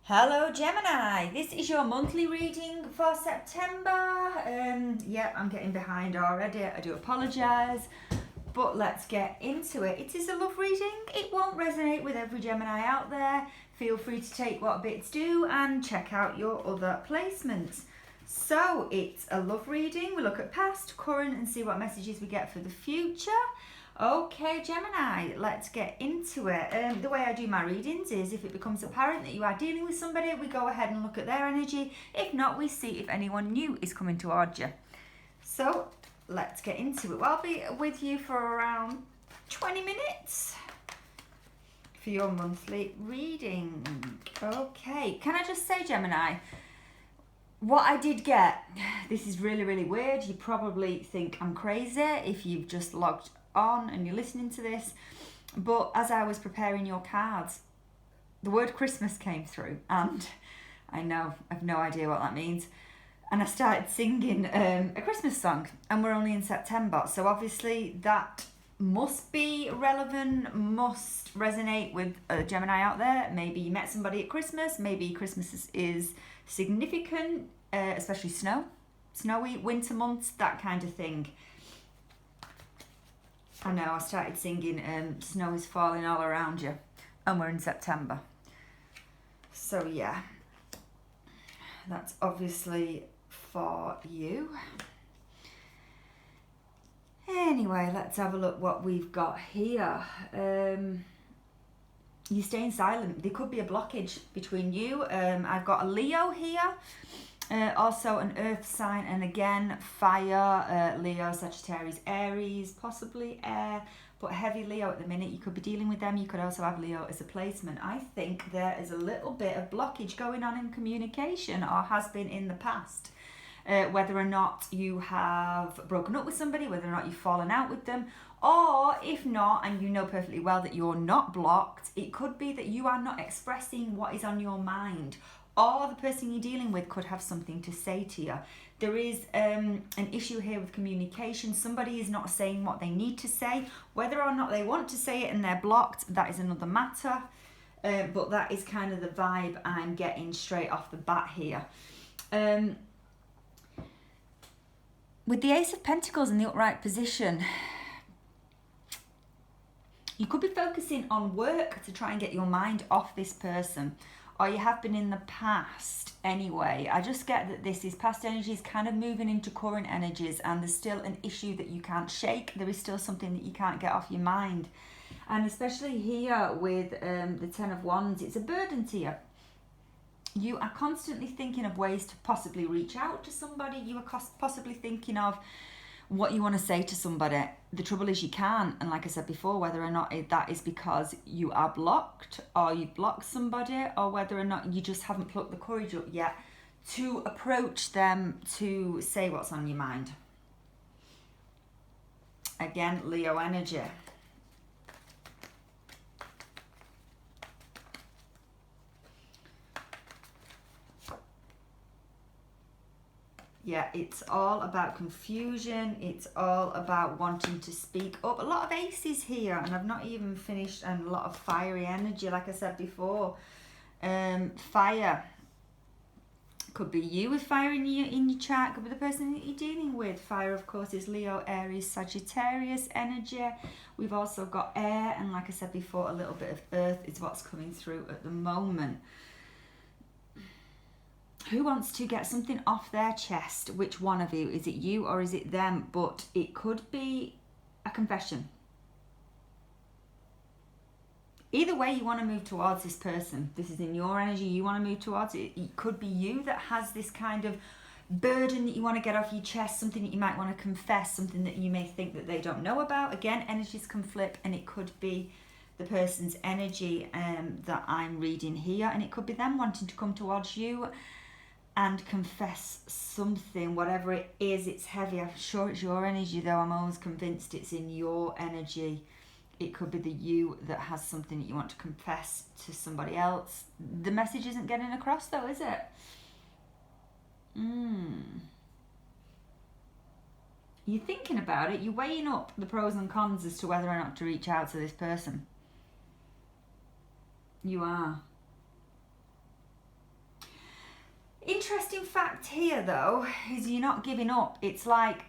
Hello Gemini, this is your monthly reading for September. Yeah, I'm getting behind already, I do apologise, but let's get into it. It is a love reading, it won't resonate with every Gemini out there. Feel free to take what bits do and check out your other placements. So it's a love reading, we look at past, current and see what messages we get for the future. Okay, Gemini, let's get into it. The way I do my readings is if it becomes apparent that you are dealing with somebody, we go ahead and look at their energy. If not, we see if anyone new is coming towards you. So let's get into it. Well, I'll be with you for around 20 minutes for your monthly reading. Okay, can I just say, Gemini, what I did get, this is really, really weird. You probably think I'm crazy if you've just logged on and you're listening to this, but as I was preparing your cards, the word Christmas came through, and I know I've no idea what that means, and I started singing a Christmas song, and we're only in September, so obviously that must be relevant, must resonate with a Gemini out there. Maybe you met somebody at Christmas, maybe Christmas is significant, especially snowy winter months, that kind of thing. I know, I started singing Snow is Falling All Around You, and we're in September. So yeah, that's obviously for you. Anyway, let's have a look what we've got here. You're staying silent. There could be a blockage between you. I've got a Leo here. Also an earth sign, and again fire, Leo, Sagittarius, Aries, possibly air, but heavy Leo at the minute. You could be dealing with them. You could also have Leo as a placement. I think there is a little bit of blockage going on in communication, or has been in the past. Whether or not you have broken up with somebody, whether or not you've fallen out with them, or if not, and you know perfectly well that you're not blocked, it could be that you are not expressing what is on your mind, or the person you're dealing with could have something to say to you. There is an issue here with communication. Somebody is not saying what they need to say. Whether or not they want to say it and they're blocked, that is another matter. But that is kind of the vibe I'm getting straight off the bat here. With the Ace of Pentacles in the upright position, you could be focusing on work to try and get your mind off this person, or you have been in the past anyway. I just get that this is past energies kind of moving into current energies, and there's still an issue that you can't shake. There is still something that you can't get off your mind. And especially here with the Ten of Wands, it's a burden to you. You are constantly thinking of ways to possibly reach out to somebody. You are possibly thinking of what you want to say to somebody. The trouble is you can't, and like I said before, whether or not that is because you are blocked, or you've blocked somebody, or whether or not you just haven't plucked the courage up yet to approach them to say what's on your mind. Again, Leo energy. Yeah, it's all about confusion. It's all about wanting to speak up. A lot of aces here, and I've not even finished, and a lot of fiery energy, like I said before. Fire. Could be you with fire in your chart. Could be the person that you're dealing with. Fire, of course, is Leo, Aries, Sagittarius energy. We've also got air, and like I said before, a little bit of earth is what's coming through at the moment. Who wants to get something off their chest? Which one of you? Is it you or is it them? But it could be a confession. Either way, you want to move towards this person. This is in your energy. You want to move towards it. It could be you that has this kind of burden that you want to get off your chest, something that you might want to confess, something that you may think that they don't know about. Again, energies can flip, and it could be the person's energy that I'm reading here, and it could be them wanting to come towards you and confess something, whatever it is. It's heavy. I'm sure it's your energy, though. I'm always convinced it's in your energy. It could be the you that has something that you want to confess to somebody else. The message isn't getting across, though, is it? You're thinking about it. You're weighing up the pros and cons as to whether or not to reach out to this person. You are. Interesting fact here though is you're not giving up. It's like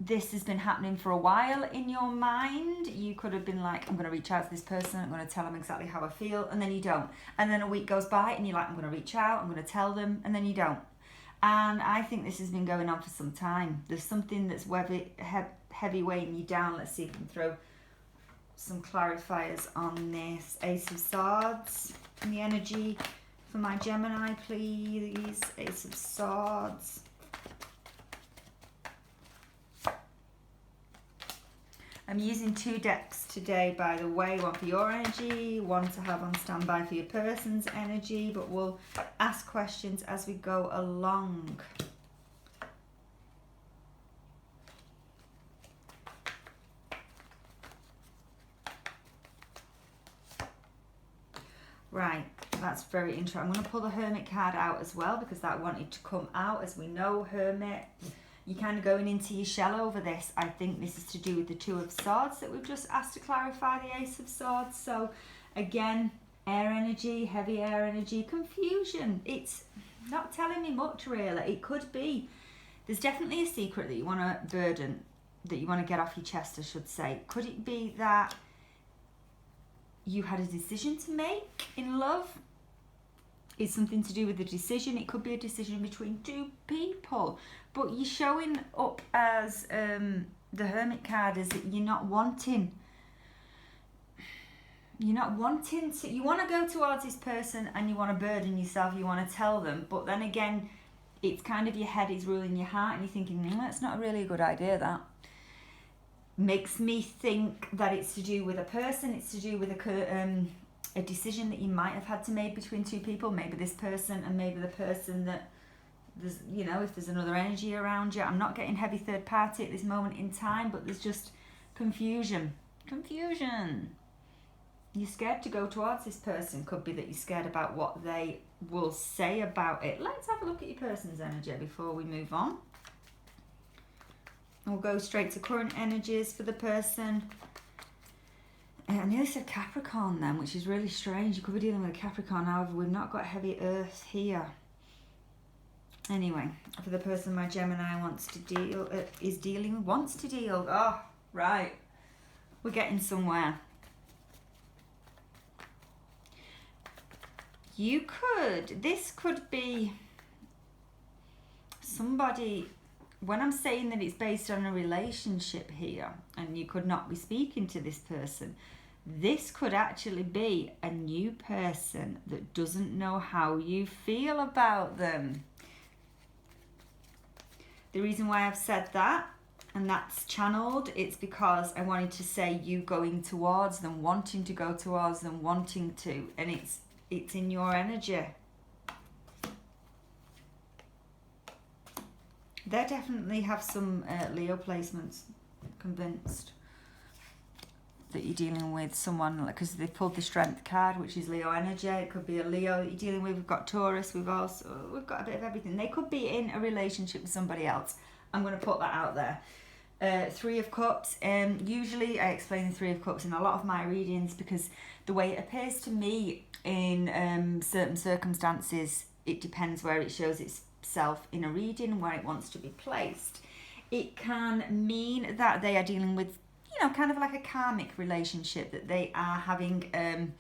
this has been happening for a while in your mind. You could have been like, I'm going to reach out to this person, I'm going to tell them exactly how I feel, and then you don't. And then a week goes by and you're like, I'm going to reach out, I'm going to tell them, and then you don't. And I think this has been going on for some time. There's something that's heavy weighing you down. Let's see if we can throw some clarifiers on this. Ace of Swords and the energy for my Gemini, please. Ace of Swords. I'm using 2 decks today, by the way, one for your energy, one to have on standby for your person's energy, but we'll ask questions as we go along. Right, that's very interesting. I'm going to pull the Hermit card out as well because that wanted to come out. As we know, Hermit, you're kind of going into your shell over this. I think this is to do with the 2 of Swords that we've just asked to clarify, the Ace of Swords. So again, air energy, heavy air energy, confusion. It's not telling me much really. It could be, there's definitely a secret that you want to burden, that you want to get off your chest, I should say. Could it be that you had a decision to make in love? It's something to do with the decision. It could be a decision between 2 people, but you're showing up as the Hermit card is that you're not wanting to, you want to go towards this person and you want to burden yourself, you want to tell them, but then again, it's kind of your head is ruling your heart and you're thinking, that's not really a good idea, that. Makes me think that it's to do with a person, it's to do with a decision that you might have had to make between 2 people, maybe this person and maybe the person that there's, you know, if there's another energy around you. I'm not getting heavy third party at this moment in time, but there's just confusion. You're scared to go towards this person. Could be that you're scared about what they will say about it. Let's have a look at your person's energy before we move on. We'll go straight to current energies for the person. I nearly said Capricorn then, which is really strange. You could be dealing with a Capricorn, however, we've not got heavy earth here. Anyway, for the person my Gemini wants to deal, wants to deal. Oh, right. We're getting somewhere. This could be somebody, when I'm saying that it's based on a relationship here, and you could not be speaking to this person, this could actually be a new person that doesn't know how you feel about them. The reason why I've said that, and that's channeled, it's because I wanted to say you going towards them, wanting to go towards them, wanting to, and it's in your energy. They definitely have some Leo placements. Convinced that you're dealing with someone, because they pulled the Strength card, which is Leo energy. It could be a Leo that you're dealing with. We've got Taurus. We've got a bit of everything. They could be in a relationship with somebody else. I'm going to put that out there. 3 of Cups. Usually I explain the 3 of Cups in a lot of my readings because the way it appears to me in certain circumstances, it depends where it shows itself in a reading, where it wants to be placed. It can mean that they are dealing with, kind of like a karmic relationship, that they are having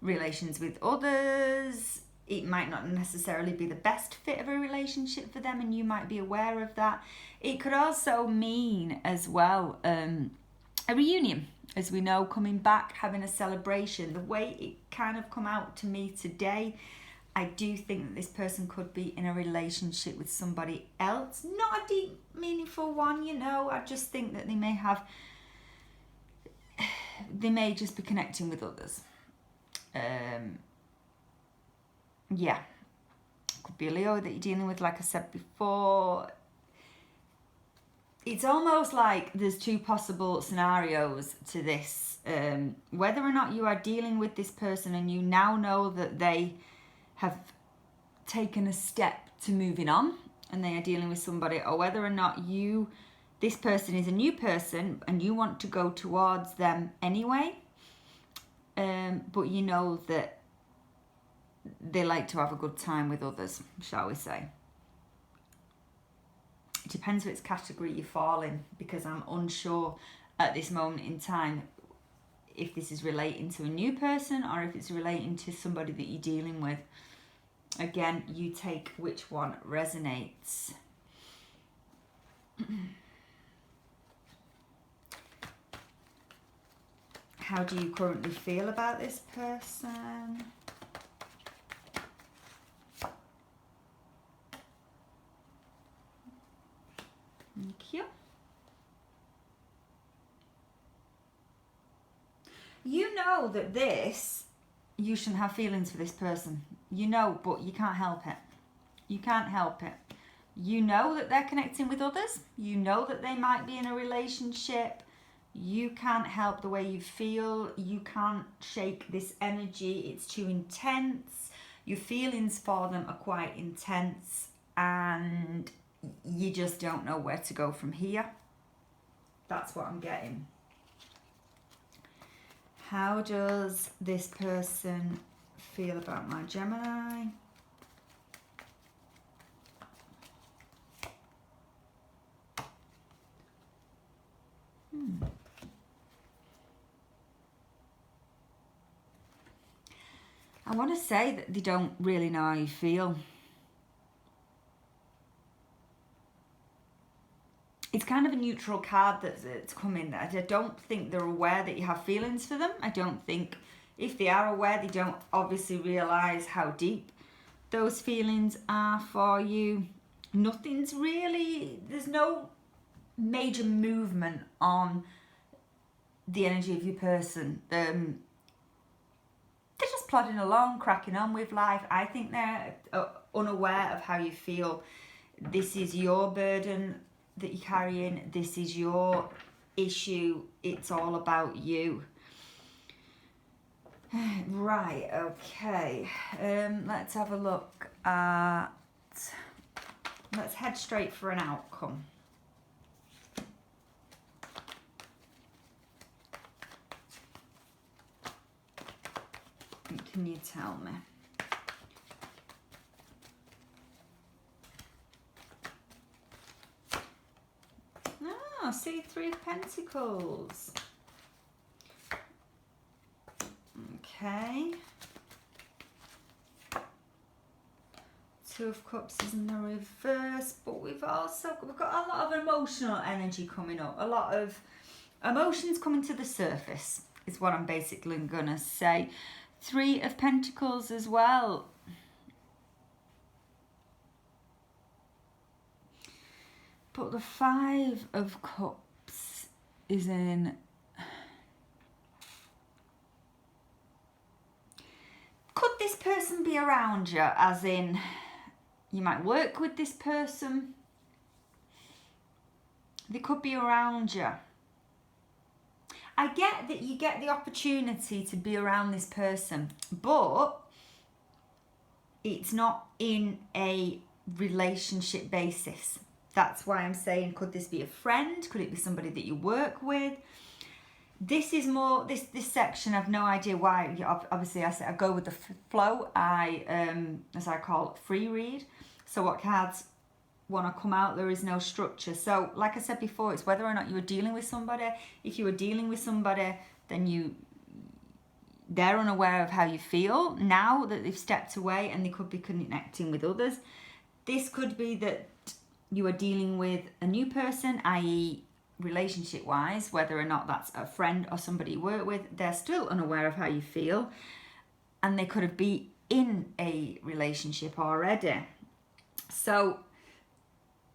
relations with others. It might not necessarily be the best fit of a relationship for them, and you might be aware of that. It could also mean as well a reunion, as we know, coming back, having a celebration. The way it kind of come out to me today, I do think that this person could be in a relationship with somebody else. Not a deep, meaningful one, I just think that they may just be connecting with others. Yeah. Could be a Leo that you're dealing with, like I said before. It's almost like there's 2 possible scenarios to this. Whether or not you are dealing with this person and you now know that they have taken a step to moving on and they are dealing with somebody, or whether or not this person is a new person and you want to go towards them anyway, but you know that they like to have a good time with others, shall we say. It depends which category you fall in, because I'm unsure at this moment in time if this is relating to a new person or if it's relating to somebody that you're dealing with. Again, you take which one resonates. How do you currently feel about this person? Thank you. You know that you shouldn't have feelings for this person. You know, but you can't help it. You can't help it. You know that they're connecting with others. You know that they might be in a relationship. You can't help the way you feel. You can't shake this energy. It's too intense. Your feelings for them are quite intense, and you just don't know where to go from here. That's what I'm getting. How does this person feel about my Gemini? I want to say that they don't really know how you feel. It's kind of a neutral card that's come in there. I don't think they're aware that you have feelings for them. I don't think, if they are aware, they don't obviously realise how deep those feelings are for you. Nothing's really, there's no major movement on the energy of your person. They're just plodding along, cracking on with life. I think they're unaware of how you feel. This is your burden that you're carrying. This is your issue. It's all about you. Right, okay. Let's have a look at... Let's head straight for an outcome. What can you tell me? Oh, see, 3 of Pentacles. Okay. 2 of Cups is in the reverse, but we've got a lot of emotional energy coming up. A lot of emotions coming to the surface is what I'm basically gonna say. 3 of Pentacles as well. But the 5 of Cups is in... Could this person be around you? As in, you might work with this person. They could be around you. I get that you get the opportunity to be around this person, but it's not in a relationship basis. That's why I'm saying, could this be a friend? Could it be somebody that you work with? This is more, this section, I've no idea why. Obviously, I go with the flow. As I call it, free read. So what cards want to come out, there is no structure. So like I said before, it's whether or not you were dealing with somebody. If you were dealing with somebody, then they're unaware of how you feel now that they've stepped away, and they could be connecting with others. This could be that you are dealing with a new person, i.e. relationship wise, whether or not that's a friend or somebody you work with, they're still unaware of how you feel, and they could have been in a relationship already. So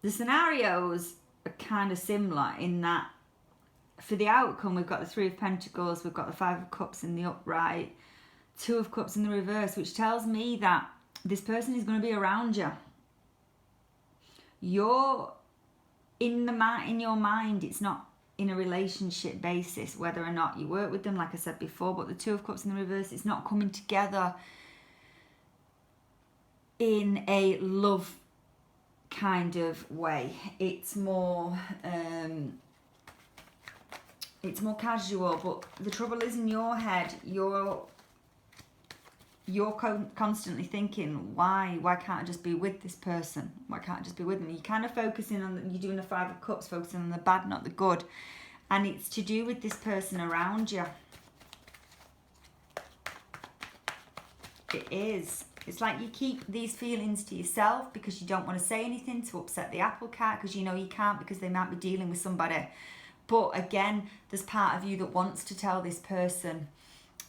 the scenarios are kind of similar in that for the outcome, we've got the 3 of Pentacles, we've got the 5 of Cups in the upright, 2 of Cups in the reverse, which tells me that this person is going to be around you. You're in your mind, it's not in a relationship basis, whether or not you work with them, like I said before. But the 2 of Cups in the reverse, it's not coming together in a love kind of way. It's more casual. But the trouble is, in your head, you're you're constantly thinking, why can't I just be with this person? Why can't I just be with them? You're kind of focusing on, you're doing the Five of Cups, focusing on the bad, not the good. And it's to do with this person around you. It is. It's like you keep these feelings to yourself because you don't want to say anything to upset the apple cart, because you know you can't, because they might be dealing with somebody. But again, there's part of you that wants to tell this person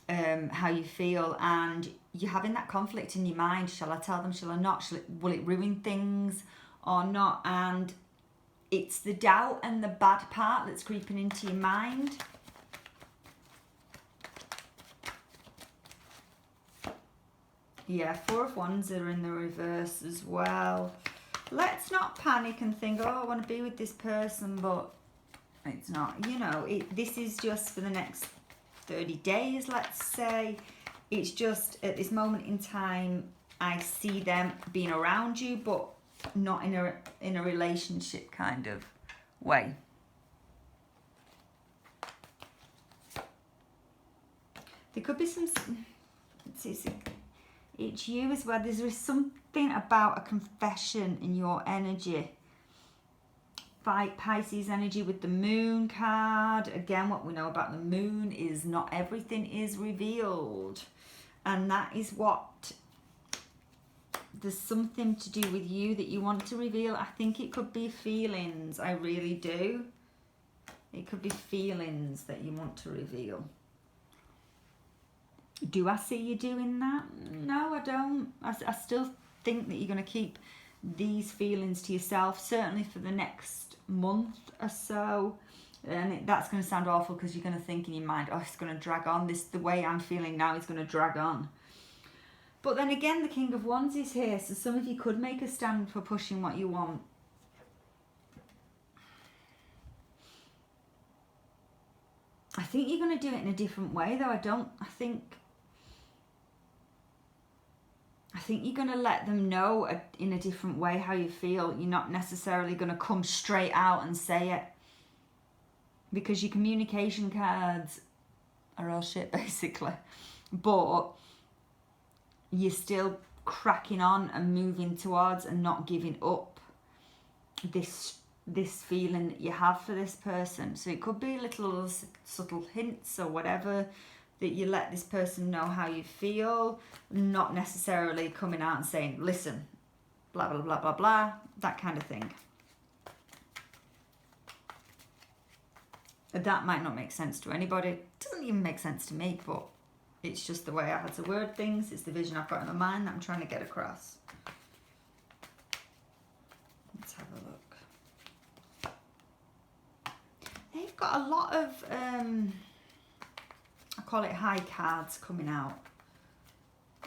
how you feel, and you're having that conflict in your mind. Shall I tell them? Shall I not? Will it ruin things or not? And it's the doubt and the bad part that's creeping into your mind. Yeah, Four of Wands are in the reverse as well. Let's not panic and think, oh, I want to be with this person, but it's not. You know, this is just for the next 30 days, let's say. It's just at this moment in time, I see them being around you, but not in a relationship kind of way. There could be some, it's you as well. There's something about a confession in your energy. Pisces energy with the moon card. Again, what we know about the moon is not everything is revealed. And that is what, there's something to do with you that you want to reveal. I think it could be feelings. I really do. It could be feelings that you want to reveal. Do I see you doing that? No, I don't. I still think that you're going to keep these feelings to yourself, certainly for the next month or so. And that's going to sound awful because you're going to think in your mind, oh, it's going to drag on. The way I'm feeling now is going to drag on. But then again, the King of Wands is here, so some of you could make a stand for pushing what you want. I think you're going to do it in a different way, though. I think you're going to let them know in a different way how you feel. You're not necessarily going to come straight out and say it, because your communication cards are all shit, basically. But you're still cracking on and moving towards and not giving up this feeling that you have for this person. So it could be little subtle hints or whatever, that you let this person know how you feel, not necessarily coming out and saying, listen, blah, blah, blah, blah, blah, that kind of thing. That might not make sense to anybody. It doesn't even make sense to me, but it's just the way I had to word things. It's the vision I've got in my mind that I'm trying to get across. Let's have a look. They've got a lot of, I call it high cards coming out.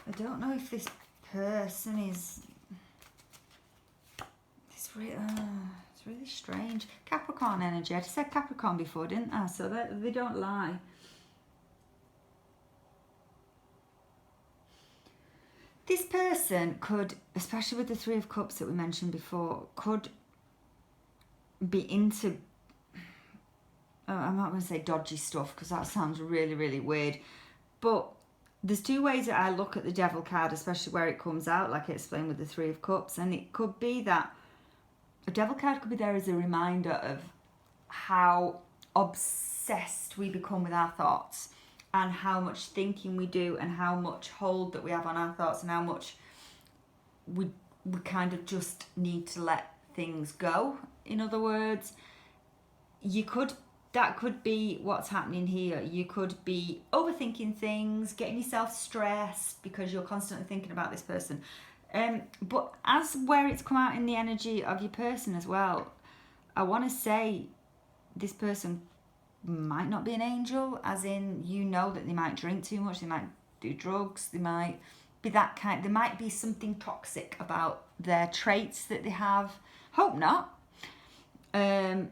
I don't know if this person is, it's really strange. Capricorn energy. I said Capricorn before, didn't I? So they don't lie. This person could, especially with the Three of Cups that we mentioned before, could be into, I'm not going to say dodgy stuff because that sounds really, really weird. But there's two ways that I look at the Devil card, especially where it comes out, like I explained with the Three of Cups. And it could be that a Devil card could be there as a reminder of how obsessed we become with our thoughts, and how much thinking we do, and how much hold that we have on our thoughts, and how much we kind of just need to let things go. In other words, that could be what's happening here. You could be overthinking things, getting yourself stressed because you're constantly thinking about this person. But as where it's come out in the energy of your person as well, I want to say this person might not be an angel, as in, you know, that they might drink too much, they might do drugs, they might be that kind, there might be something toxic about their traits that they have. Hope not. And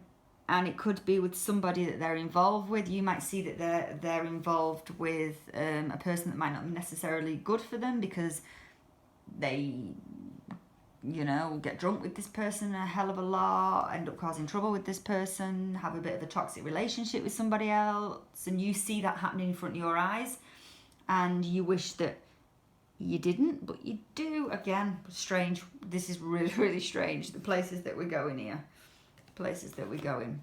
it could be with somebody that they're involved with. You might see that they're involved with a person that might not be necessarily good for them, because they, you know, get drunk with this person a hell of a lot, end up causing trouble with this person, have a bit of a toxic relationship with somebody else, and you see that happening in front of your eyes, and you wish that you didn't, but you do. Again, strange. This is really, really strange. The places that we're going here. Places that we're going.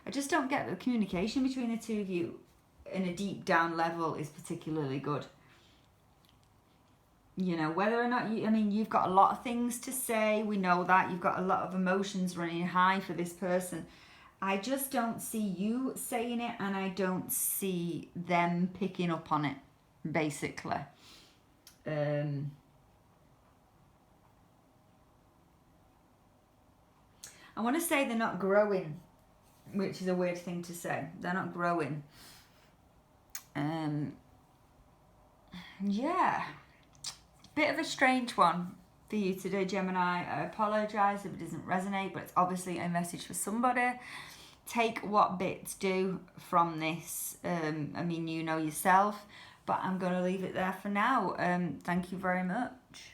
I just don't get the communication between the two of you in a deep down level is particularly good. You know, whether or not you, I mean, you've got a lot of things to say. We know that. You've got a lot of emotions running high for this person. I just don't see you saying it, and I don't see them picking up on it, basically. I want to say they're not growing, which is a weird thing to say. They're not growing. Yeah. Bit of a strange one for you today, Gemini. I apologise if it doesn't resonate, but it's obviously a message for somebody. Take what bits do from this. I mean, you know yourself, but I'm going to leave it there for now. Thank you very much.